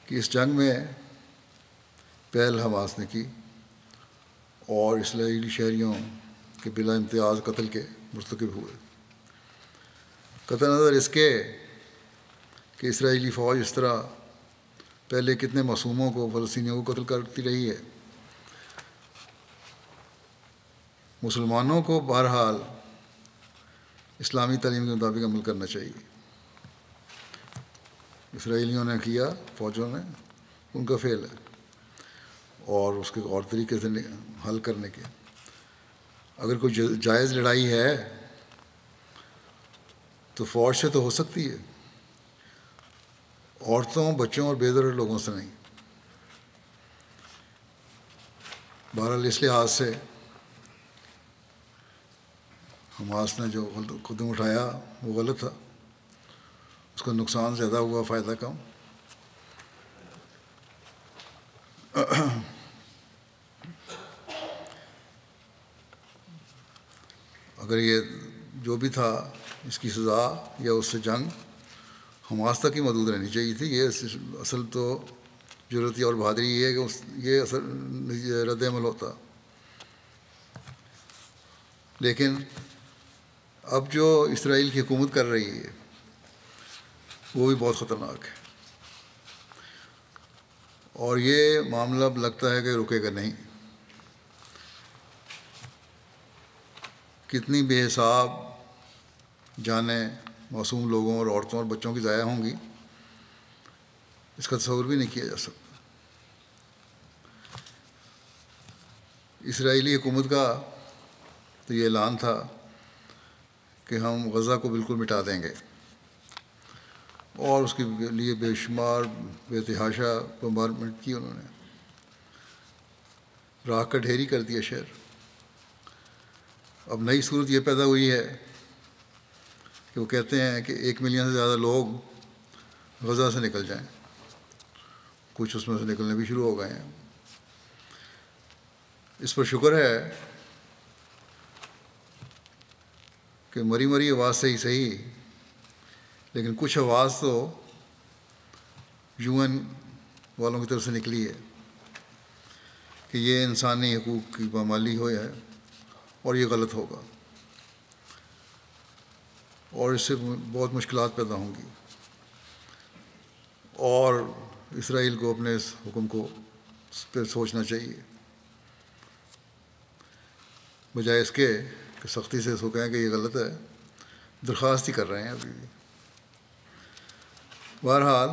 کہ اس جنگ میں پہل حماس نے کی اور اسرائیلی شہریوں کے بلا امتیاز قتل کے مرتکب ہوئے، قطع نظر اس کے کہ اسرائیلی فوج اس طرح پہلے کتنے معصوموں کو، فلسطینیوں کو قتل کرتی رہی ہے۔ مسلمانوں کو بہرحال اسلامی تعلیم کے مطابق عمل کرنا چاہیے۔ اسرائیلیوں نے کیا، فوجوں نے، ان کا فعل ہے، اور اس کے اور طریقے سے حل کرنے کے۔ اگر کوئی جائز لڑائی ہے تو فوج سے تو ہو سکتی ہے، عورتوں، بچوں اور بے ضرر لوگوں سے نہیں۔ بہرحال اس لحاظ سے حماس نے جو قدم اٹھایا وہ غلط تھا، اس کا نقصان زیادہ ہوا، فائدہ کم۔ اگر یہ جو بھی تھا اس کی سزا یا اس سے جنگ حماس تک ہی محدود رہنی چاہیے تھی۔ یہ اصل تو ضرورت اور بہادری یہ ہے کہ یہ اصل رد عمل ہوتا۔ لیکن اب جو اسرائیل کی حکومت کر رہی ہے وہ بھی بہت خطرناک ہے، اور یہ معاملہ اب لگتا ہے کہ رکے گا نہیں۔ کتنی بے حساب جانیں معصوم لوگوں اور عورتوں اور بچوں کی ضائع ہوں گی، اس کا تصور بھی نہیں کیا جا سکتا۔ اسرائیلی حکومت کا تو یہ اعلان تھا کہ ہم غزہ کو بالکل مٹا دیں گے، اور اس کے لیے بے شمار بے تحاشا بمبارمنٹ کی انہوں نے، راکھ کا ڈھیری کر دیا شہر۔ اب نئی صورت یہ پیدا ہوئی ہے کہ وہ کہتے ہیں کہ 1 ملین سے زیادہ لوگ غزہ سے نکل جائیں، کچھ اس میں سے نکلنے بھی شروع ہو گئے ہیں۔ اس پر شکر ہے کہ مری مری آواز سے ہی صحیح، لیکن کچھ آواز تو UN والوں کی طرف سے نکلی ہے کہ یہ انسانی حقوق کی پامالی ہوئی ہے اور یہ غلط ہوگا، اور اس سے بہت مشکلات پیدا ہوں گی، اور اسرائیل کو اپنے اس حکم کو پہ سوچنا چاہیے، بجائے اس کے کہ سختی سے اس کو کہیں کہ یہ غلط ہے۔ درخواست ہی کر رہے ہیں ابھی بھی۔ بہرحال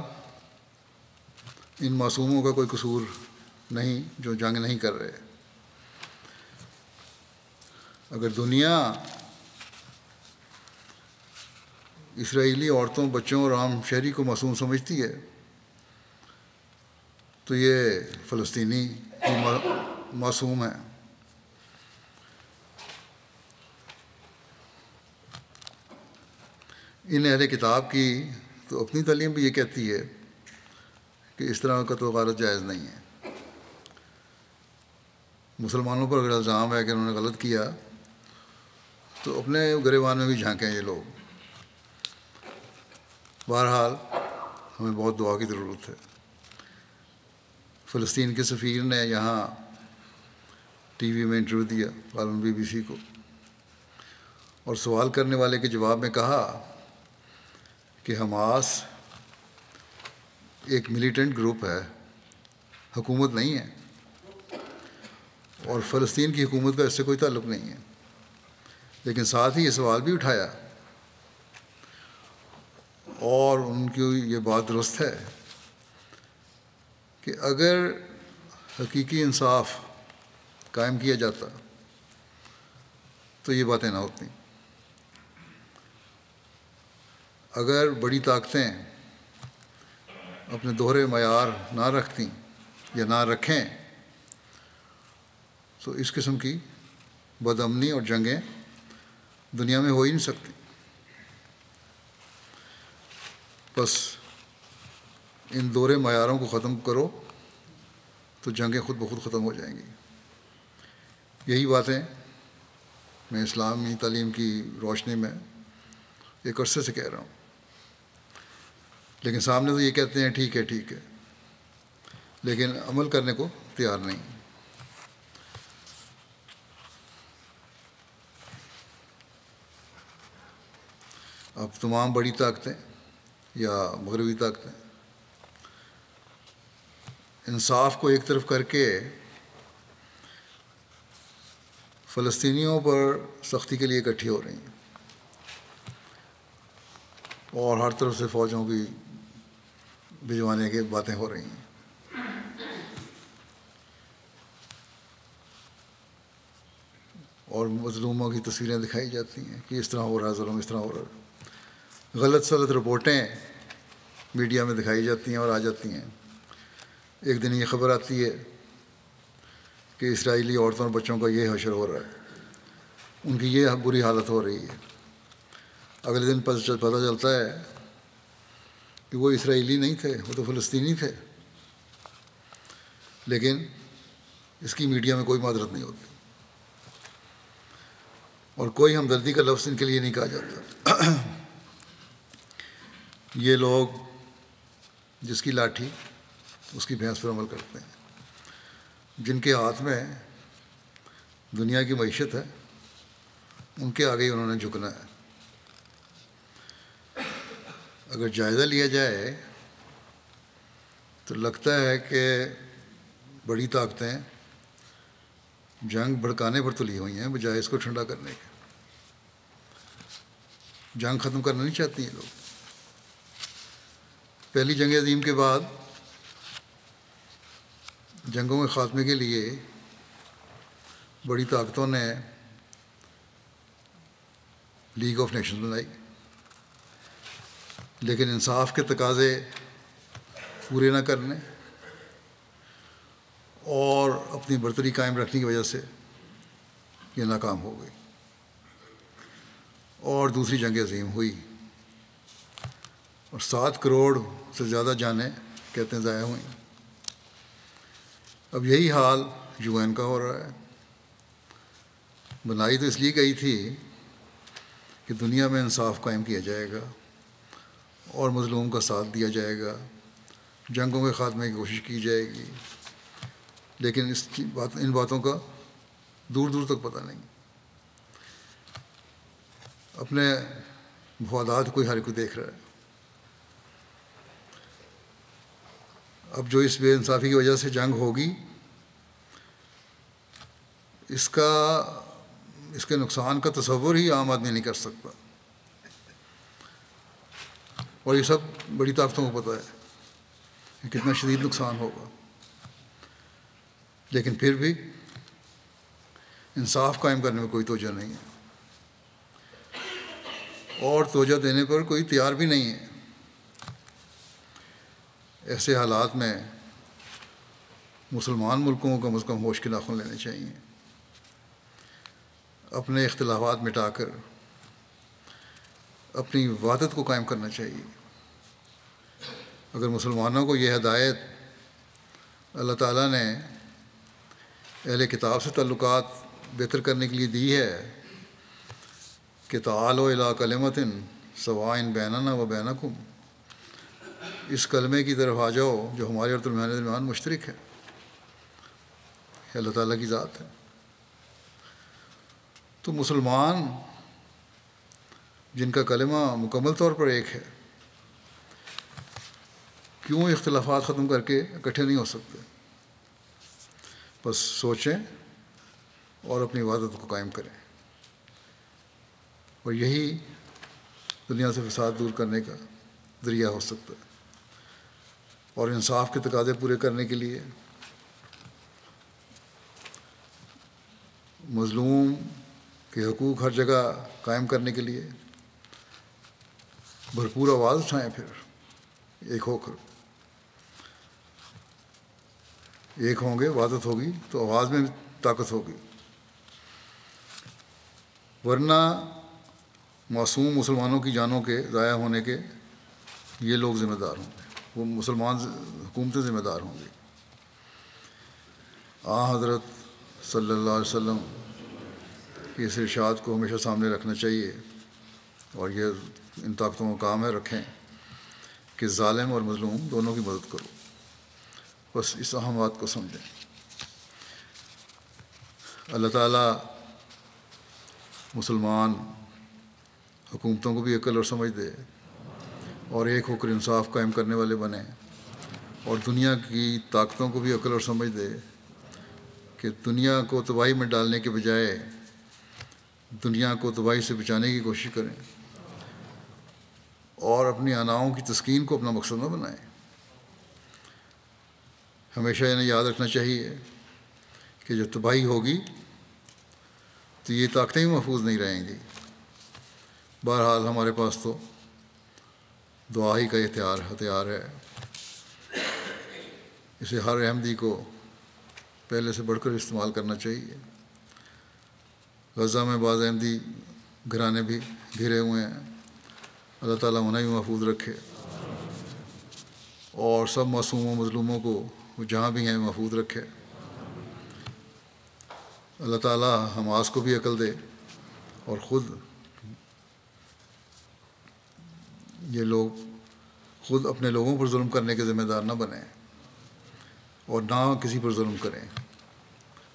ان معصوموں کا کوئی قصور نہیں جو جنگ نہیں کر رہے۔ اگر دنیا اسرائیلی عورتوں، بچوں اور عام شہری کو معصوم سمجھتی ہے تو یہ فلسطینی معصوم ہیں۔ ان اہل کتاب کی تو اپنی تعلیم بھی یہ کہتی ہے کہ اس طرح کا تو غارت جائز نہیں ہے۔ مسلمانوں پر اگر الزام ہے کہ انہوں نے غلط کیا تو اپنے گریبان میں بھی جھانکیں یہ لوگ۔ بہرحال ہمیں بہت دعا کی ضرورت ہے۔ فلسطین کے سفیر نے یہاں ٹی وی میں انٹرویو دیا، غالباً BBC کو، اور سوال کرنے والے کے جواب میں کہا کہ حماس ایک ملیٹنٹ گروپ ہے، حکومت نہیں ہے، اور فلسطین کی حکومت کا اس سے کوئی تعلق نہیں ہے۔ لیکن ساتھ ہی یہ سوال بھی اٹھایا، اور ان کی یہ بات درست ہے کہ اگر حقیقی انصاف قائم کیا جاتا تو یہ باتیں نہ ہوتی۔ اگر بڑی طاقتیں اپنے دوہرے معیار نہ رکھتیں یا نہ رکھیں تو اس قسم کی بد امنی اور جنگیں دنیا میں ہو ہی نہیں سکتی. بس ان دوہرے معیاروں کو ختم کرو تو جنگیں خود بخود ختم ہو جائیں گی. یہی باتیں میں اسلامی تعلیم کی روشنی میں ایک عرصے سے کہہ رہا ہوں، لیکن سامنے تو یہ کہتے ہیں ٹھیک ہے ٹھیک ہے، لیکن عمل کرنے کو تیار نہیں. اب تمام بڑی طاقتیں یا مغربی طاقتیں انصاف کو ایک طرف کر کے فلسطینیوں پر سختی کے لیے اکٹھی ہو رہی ہیں اور ہر طرف سے فوجوں کی بھجوانے کی باتیں ہو رہی ہیں. اور مظلوموں کی تصویریں دکھائی جاتی ہیں کہ اس طرح ہو رہا ہے ظلم، اس طرح ہو رہا ہے. غلط سلط رپورٹیں میڈیا میں دکھائی جاتی ہیں اور آ جاتی ہیں. ایک دن یہ خبر آتی ہے کہ اسرائیلی عورتوں اور بچوں کا یہ حشر ہو رہا ہے، ان کی یہ بری حالت ہو رہی ہے. اگلے دن پتہ چلتا ہے کہ وہ اسرائیلی نہیں تھے، وہ تو فلسطینی تھے، لیکن اس کی میڈیا میں کوئی معذرت نہیں ہوتی اور کوئی ہمدردی کا لفظ ان کے لیے نہیں کہا جاتا. یہ لوگ جس کی لاٹھی اس کی بھینس پر عمل کرتے ہیں، جن کے ہاتھ میں دنیا کی معیشت ہے ان کے آگے ہی انہوں نے جھکنا ہے. اگر جائزہ لیا جائے تو لگتا ہے کہ بڑی طاقتیں جنگ بھڑکانے پر تلی ہوئی ہیں بجائے اس کو ٹھنڈا کرنے کے. جنگ ختم کرنا نہیں چاہتی ہیں لوگ. پہلی جنگ عظیم کے بعد جنگوں کے خاتمے کے لیے بڑی طاقتوں نے لیگ آف نیشنز بنائی، لیکن انصاف کے تقاضے پورے نہ کرنے اور اپنی برتری قائم رکھنے کی وجہ سے یہ ناکام ہو گئی اور دوسری جنگ عظیم ہوئی اور 7 کروڑ سے زیادہ جانیں کہتے ہیں ضائع ہوئیں. اب یہی حال UN کا ہو رہا ہے. بنائی تو اس لیے گئی تھی کہ دنیا میں انصاف قائم کیا جائے گا اور مظلوم کا ساتھ دیا جائے گا، جنگوں کے خاتمے کی کوشش کی جائے گی، لیکن ان باتوں کا دور دور تک پتہ نہیں. اپنے مفادات کوئی ہر کوئی دیکھ رہا ہے. اب جو اس بے انصافی کی وجہ سے جنگ ہوگی اس کے نقصان کا تصور ہی عام آدمی نہیں کر سکتا، اور یہ سب بڑی طاقتوں کو پتہ ہے کہ کتنا شدید نقصان ہوگا. لیکن پھر بھی انصاف قائم کرنے میں کوئی توجہ نہیں ہے اور توجہ دینے پر کوئی تیار بھی نہیں ہے. ایسے حالات میں مسلمان ملکوں کو کم از کم ہوش کے ناخن لینے چاہیے، اپنے اختلافات مٹا کر اپنی وحدت کو قائم کرنا چاہیے. اگر مسلمانوں کو یہ ہدایت اللہ تعالیٰ نے اہل کتاب سے تعلقات بہتر کرنے کے لیے دی ہے کہ تعالوا الی کلمۃ سواء بیننا و بینکم، اس کلمے کی طرف آ جاؤ جو ہمارے اور تمہارے درمیان مشترک ہے، اللہ تعالیٰ کی ذات ہے. تو مسلمان جن کا کلمہ مکمل طور پر ایک ہے کیوں اختلافات ختم کر کے اکٹھے نہیں ہو سکتے؟ بس سوچیں اور اپنی وحدت کو قائم کریں، اور یہی دنیا سے فساد دور کرنے کا ذریعہ ہو سکتا ہے. اور انصاف کے تقاضے پورے کرنے کے لیے مظلوم کے حقوق ہر جگہ قائم کرنے کے لیے بھرپور آواز اٹھائیں، پھر ایک ہو کر ایک ہوں گے، وحدت ہوگی تو آواز میں بھی طاقت ہوگی، ورنہ معصوم مسلمانوں کی جانوں کے ضائع ہونے کے یہ لوگ ذمہ دار ہوں گے، وہ مسلمان حکومتیں ذمہ دار ہوں گی۔ حضرت صلی اللہ علیہ وسلم کی اس ارشاد کو ہمیشہ سامنے رکھنا چاہیے، اور یہ ان طاقتوں کا کام ہے رکھیں کہ ظالم اور مظلوم دونوں کی مدد کرو۔ بس اس اہم بات کو سمجھیں۔ اللہ تعالیٰ مسلمان حکومتوں کو بھی عقل اور سمجھ دے، اور ایک ہو کر انصاف قائم کرنے والے بنیں، اور دنیا کی طاقتوں کو بھی عقل اور سمجھ دے کہ دنیا کو تباہی میں ڈالنے کے بجائے دنیا کو تباہی سے بچانے کی کوشش کریں، اور اپنی اناؤں کی تسکین کو اپنا مقصد نہ بنائیں۔ ہمیشہ انہیں یاد رکھنا چاہیے کہ جب تباہی ہوگی تو یہ طاقتیں ہی محفوظ نہیں رہیں گی۔ بہرحال ہمارے پاس تو دعا ہی کا ہتھیار ہے، اسے ہر احمدی کو پہلے سے بڑھ کر استعمال کرنا چاہیے۔ غزہ میں بعض احمدی گھرانے بھی گھرے ہوئے ہیں، اللہ تعالیٰ انہیں بھی محفوظ رکھے، اور سب معصوموں مظلوموں کو وہ جہاں بھی ہیں محفوظ رکھے۔ اللہ تعالیٰ حماس کو بھی عقل دے، اور یہ لوگ خود اپنے لوگوں پر ظلم کرنے کے ذمہ دار نہ بنیں، اور نہ کسی پر ظلم کریں۔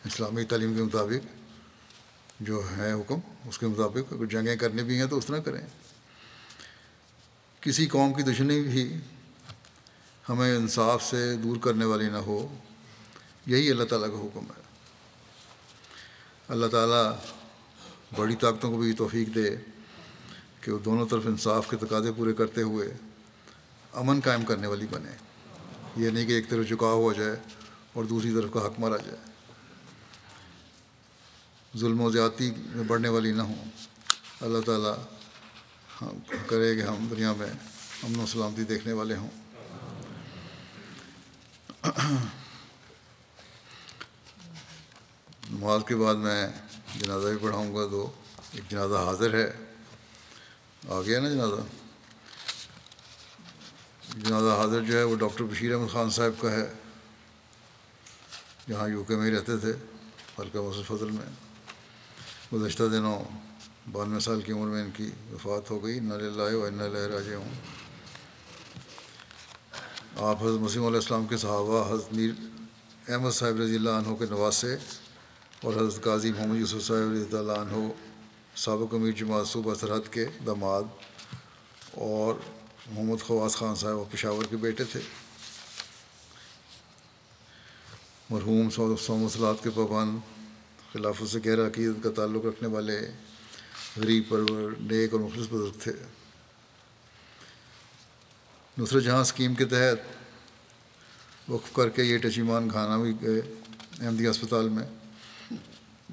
اسلامی تعلیم کے مطابق جو ہے حکم، اس کے مطابق اگر جنگیں کرنی بھی ہیں تو اس طرح کریں۔ کسی قوم کی دشمنی بھی ہمیں انصاف سے دور کرنے والی نہ ہو، یہی اللہ تعالیٰ کا حکم ہے۔ اللہ تعالیٰ بڑی طاقتوں کو بھی توفیق دے کہ وہ دونوں طرف انصاف کے تقاضے پورے کرتے ہوئے امن قائم کرنے والی بنے، یہ نہیں کہ ایک طرف جھکاؤ ہو جائے اور دوسری طرف کا حق مارا جائے، ظلم و زیادتی میں بڑھنے والی نہ ہوں۔ اللہ تعالیٰ کرے کہ ہم دنیا میں امن و سلامتی دیکھنے والے ہوں۔ نماز کے بعد میں جنازہ بھی پڑھاؤں گا، دو ایک جنازہ حاضر ہے، آ گیا نا جنازہ حاضر جو ہے وہ ڈاکٹر بشیر احمد خان صاحب کا ہے، جہاں UK میں ہی رہتے تھے، حلقہ مسجد فضل میں۔ گزشتہ دنوں 92 سال کی عمر میں ان کی وفات ہو گئی، انا للہ و انا الیہ راجعون۔ آپ حضرت مسیح علیہ السلام کے صحابہ حضرت میر احمد صاحب رضی اللہ عنہ کے نواسے، اور حضرت قاضی محمد یوسف صاحب رضی اللہ عنہ سابق امیر جماعت صوبہ سرحد کے داماد، اور محمد خواص خان صاحب پشاور کے بیٹے تھے۔ مرحوم صوم و صلات کے پابند، خلافت سے گہرا عقیدت کا تعلق رکھنے والے، غریب پرور، نیک اور مخلص بزرگ تھے۔ نصرت جہاں اسکیم کے تحت وقف کر کے یہ ٹچیمان گھانا بھی گئے احمدیہ ہسپتال میں،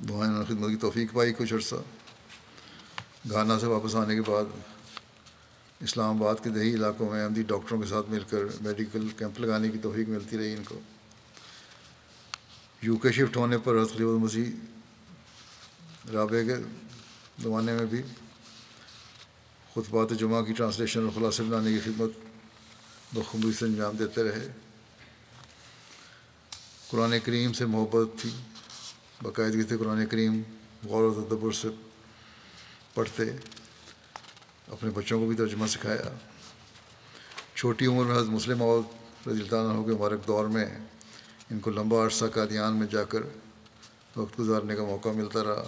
وہاں انہوں نے خدمت کی توفیق پائی کچھ عرصہ۔ گھانا سے واپس آنے کے بعد اسلام آباد کے دیہی علاقوں میں احمدی ڈاکٹروں کے ساتھ مل کر میڈیکل کیمپ لگانے کی توفیق ملتی رہی ان کو۔ UK شفٹ ہونے پر حضرت خلیفۃ مسیح رابع کے زمانے میں بھی خطبات جمعہ کی ٹرانسلیشن اور خلاصے بنانے کی خدمت بخوبی سے انجام دیتے رہے۔ قرآن کریم سے محبت تھی، باقاعدگی سے قرآن کریم غور و تدبر سے پڑھتے، اپنے بچوں کو بھی ترجمہ سکھایا۔ چھوٹی عمر میں حضرت مسلم موعود رضی اللہ عنہ کے مبارک دور میں ان کو لمبا عرصہ قادیان میں جا کر وقت گزارنے کا موقع ملتا رہا۔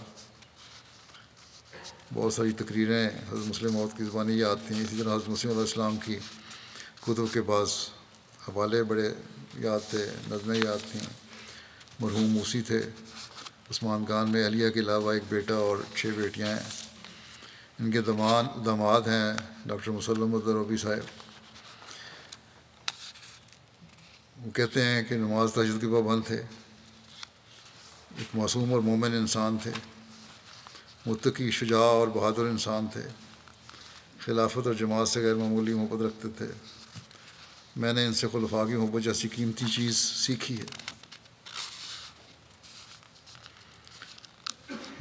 بہت ساری تقریریں حضرت مسلم موعود کی زبانی یاد تھیں، اسی طرح حضرت مسیح علیہ السلام کی کتب کے بعض حوالے بڑے یاد تھے، نظمیں یاد تھیں۔ مرحوم موسی تھے۔ عثمان خان میں اہلیہ کے علاوہ ایک بیٹا اور 6 بیٹیاں ہیں۔ ان کے داماد ہیں ڈاکٹر مسلم الدروبی صاحب۔ وہ کہتے ہیں کہ نماز تہجد کے پابند تھے، ایک معصوم اور مومن انسان تھے، متقی، شجاع اور بہادر انسان تھے، خلافت اور جماعت سے غیر معمولی محبت رکھتے تھے۔ میں نے ان سے خلفاء کی محبت جیسی قیمتی چیز سیکھی ہے۔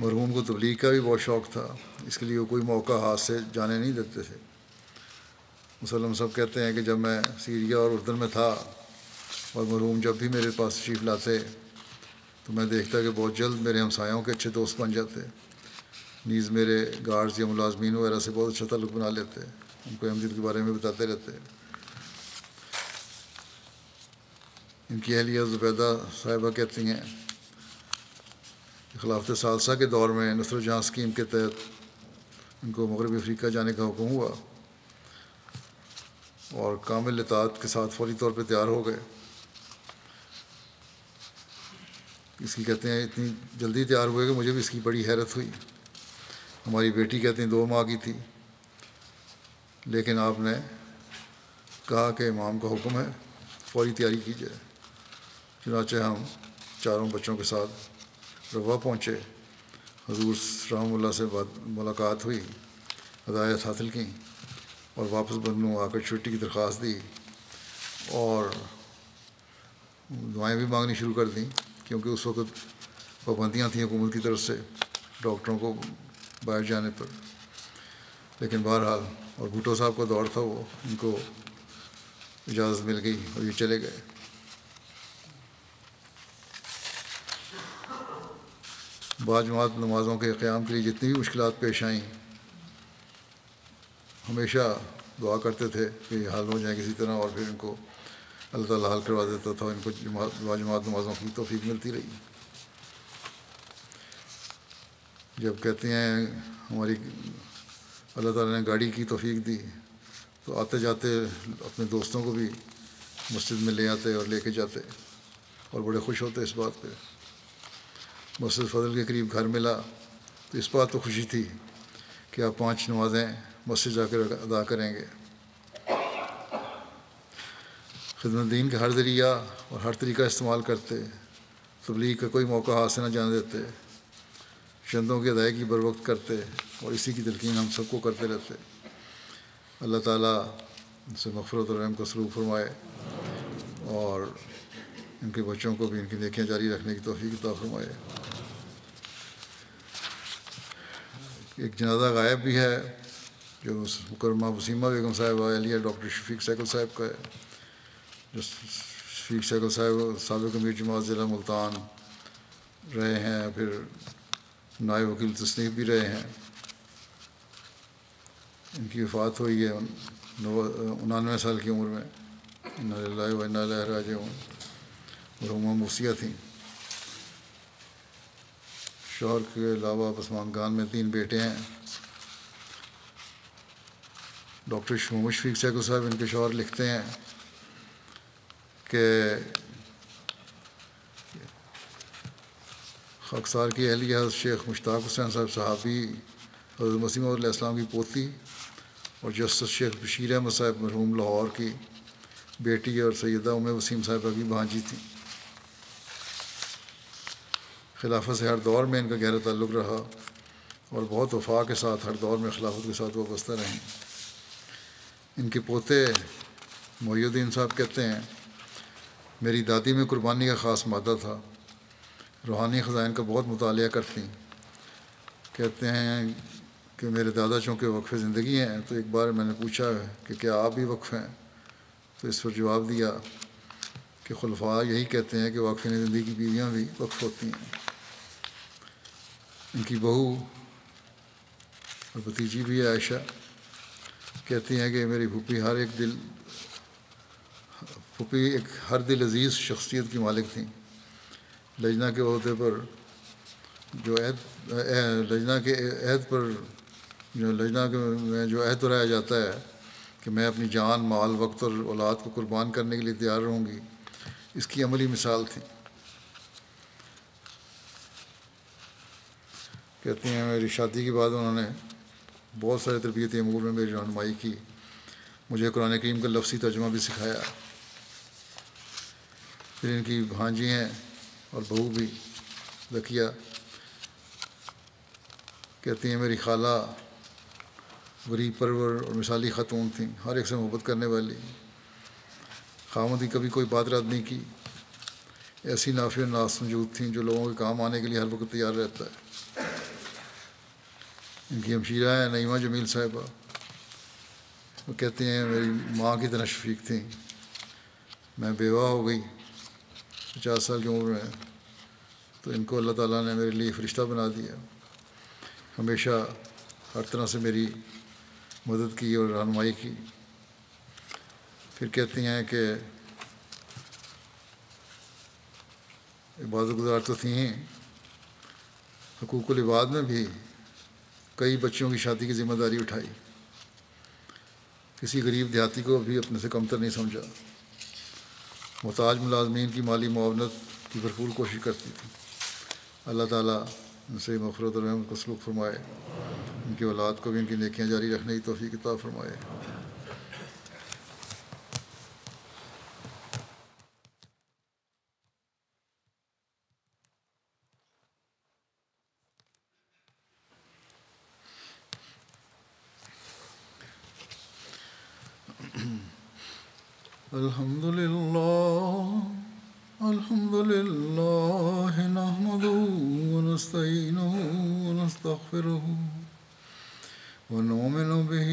مرحوم کو تبلیغ کا بھی بہت شوق تھا، اس کے لیے وہ کوئی موقع ہاتھ سے جانے نہیں دیتے تھے۔ مسلم صاحب کہتے ہیں کہ جب میں سیریا اور اردن میں تھا اور مرحوم جب بھی میرے پاس تشریف لاتے تو میں دیکھتا کہ بہت جلد میرے ہمسایوں کے اچھے دوست بن جاتے، نیز میرے گارڈز یا ملازمین وغیرہ سے بہت اچھا تعلق بنا لیتے، ان کو احمدیت کے بارے میں بتاتے رہتے۔ ان کی اہلیہ زبیدہ صاحبہ کہتی ہیں کہ خلافت ثالثہ کے دور میں نصر جہاں اسکیم کے تحت ان کو مغربی افریقہ جانے کا حکم ہوا اور کامل اطاعت کے ساتھ فوری طور پہ تیار ہو گئے۔ اس کی کہتے ہیں اتنی جلدی تیار ہوئے کہ مجھے بھی اس کی بڑی حیرت ہوئی۔ ہماری بیٹی کہتے ہیں 2 ماہ کی تھی، لیکن آپ نے کہا کہ امام کا حکم ہے فوری تیاری کی جائے۔ چنانچہ ہم 4 بچوں کے ساتھ روا پہنچے، حضور رحمہ اللہ سے ملاقات ہوئی، ہدایت حاصل کی اور واپس بنو آ کر چھٹی کی درخواست دی اور دعائیں بھی مانگنی شروع کر دیں، کیونکہ اس وقت پابندیاں تھیں حکومت کی طرف سے ڈاکٹروں کو باہر جانے پر۔ لیکن بہرحال اور بھٹو صاحب کا دور تھا، وہ ان کو اجازت مل گئی اور یہ چلے گئے۔ باجماعت نمازوں کے قیام کے لیے جتنی بھی مشکلات پیش آئیں، ہمیشہ دعا کرتے تھے کہ یہ حل ہو جائیں کسی طرح، اور پھر ان کو اللہ تعالیٰ حل کروا دیتا تھا، ان کو باجماعت نمازوں کی توفیق ملتی رہی۔ جب کہتے ہیں ہماری اللہ تعالیٰ نے گاڑی کی توفیق دی تو آتے جاتے اپنے دوستوں کو بھی مسجد میں لے آتے اور لے کے جاتے اور بڑے خوش ہوتے اس بات پہ۔ مسجد فضل کے قریب گھر ملا تو اس بات تو خوشی تھی کہ آپ 5 نمازیں مسجد جا کر ادا کریں گے۔ خدمت دین کا ہر ذریعہ اور ہر طریقہ استعمال کرتے، تبلیغ کا کوئی موقع ہاتھ سے نہ جانے دیتے، چندوں کی ادائیگی بر وقت کرتے اور اسی کی تلقین ہم سب کو کرتے رہتے۔ اللہ تعالیٰ ان سے مغفرت اور رحم کا سلوک فرمائے اور ان کے بچوں کو بھی ان کی نیکیاں جاری رکھنے کی توفیق عطا فرمائے۔ ایک جنازہ غائب بھی ہے جو مکرمہ وسیمہ بیگم صاحبہ اہلیہ ڈاکٹر شفیق سیکل صاحب کا ہے، جو شفیق سیکل صاحب سابق امیر جماعت ضلع ملتان رہے ہیں، پھر نائب وکیل تصنیف بھی رہے ہیں۔ ان کی وفات ہوئی ہے 99 سال کی عمر میں۔ انا للہ و انا الیہ راجعون۔ مرحومہ موسیہ تھیں۔ شوہر کے علاوہ پسماندگان میں 3 بیٹے ہیں۔ ڈاکٹر محمد شفیق سیکل صاحب ان کے شوہر لکھتے ہیں کہ خاکسار کی اہلیہ حضرت شیخ مشتاق حسین صاحب صحابی حضرت مسیح موعود علیہ السلام کی پوتی اور جسٹس شیخ بشیر احمد صاحب مرحوم لاہور کی بیٹی اور سیدہ ام وسیم صاحبہ کی بھانجی تھیں۔ خلافت سے ہر دور میں ان کا گہرا تعلق رہا اور بہت وفا کے ساتھ ہر دور میں خلافت کے ساتھ وابستہ رہیں۔ ان کے پوتے محی الدین صاحب کہتے ہیں میری دادی میں قربانی کا خاص مادہ تھا، روحانی خزائن کا بہت مطالعہ کرتی۔ کہتے ہیں کہ میرے دادا چونکہ وقف زندگی ہیں تو ایک بار میں نے پوچھا کہ کیا آپ بھی وقف ہیں، تو اس پر جواب دیا کہ خلفاء یہی کہتے ہیں کہ واقفین زندگی کی بیویاں بھی وقف ہوتی ہیں۔ ان کی بہو اور بھتیجی بھی عائشہ کہتی ہیں کہ میری پھوپھی ایک ہر دل عزیز شخصیت کی مالک تھیں۔ لجنہ کے عہدے پر لجنہ میں جو عہد دہرایا جاتا ہے کہ میں اپنی جان، مال، وقت اور اولاد کو قربان کرنے کے لیے تیار رہوں گی، اس کی عملی مثال تھی۔ کہتی ہیں میری شادی کے بعد انہوں نے بہت سارے تربیتی امور میں میری رہنمائی کی، مجھے قرآن کریم کا لفظی ترجمہ بھی سکھایا۔ پھر ان کی بھانجی ہیں اور بہو بھی ذکیہ کہتی ہیں میری خالہ غریب پرور اور مثالی خاتون تھیں، ہر ایک سے محبت کرنے والی، خاوند کی کبھی کوئی بات رد نہیں کی، ایسی نافع ناس موجود تھیں جو لوگوں کے کام آنے کے لیے ہر وقت تیار رہتا ہے۔ ان کی ہمشیرہ ہیں نعیمہ جمیل صاحبہ، وہ کہتے ہیں میری ماں کی طرح شفیق تھیں، میں بیوہ ہو گئی 50 سال کی عمر میں، تو ان کو اللہ تعالیٰ نے میرے لیے فرشتہ بنا دیا، ہمیشہ ہر طرح سے میری مدد کی اور رہنمائی کی۔ پھر کہتی ہیں کہ عبادت گزار تو تھیں، حقوق العباد میں بھی کئی بچوں کی شادی کی ذمہ داری اٹھائی، کسی غریب دیہاتی کو بھی اپنے سے کمتر نہیں سمجھا، محتاج ملازمین کی مالی معاونت کی بھرپور کوشش کرتی تھی۔ اللہ تعالیٰ ان سے مغفرت اور رحمت کو سلوک فرمائے، ان کی اولاد کو بھی ان کی نیکیاں جاری رکھنے کی توفیق عطا فرمائے۔ الحمد لله نحمده ونستعينه ونستغفره ونؤمن به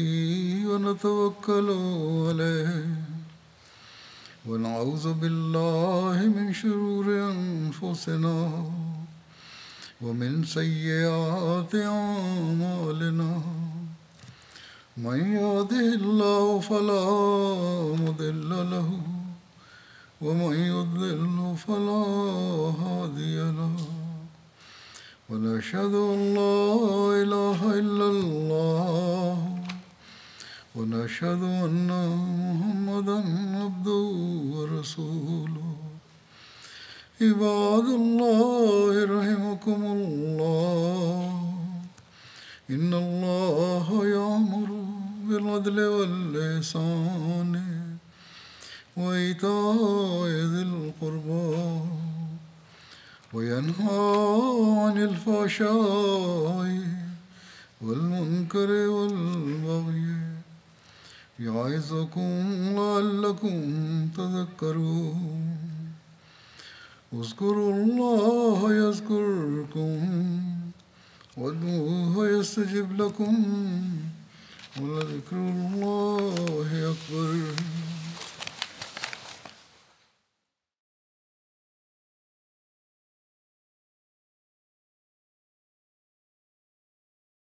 ونتوكل عليه ونعوذ بالله من شرور أنفسنا ومن سيئات أعمالنا، من يهده الله فلا مضل له ومن يضلل فلا هادي له، ونشهد أن لا إله إلا الله ونشهد أن محمدا عبده ورسوله۔ عباد الله رحمكم الله، إن الله يأمر بالعدل والإحسان وإيتاء ذي القربى وينهى عن الفحشاء والمنكر والبغي، يعظكم لعلكم تذكرون۔ اذكروا الله يذكركم وادعوه يستجب لكم، ولذكر الله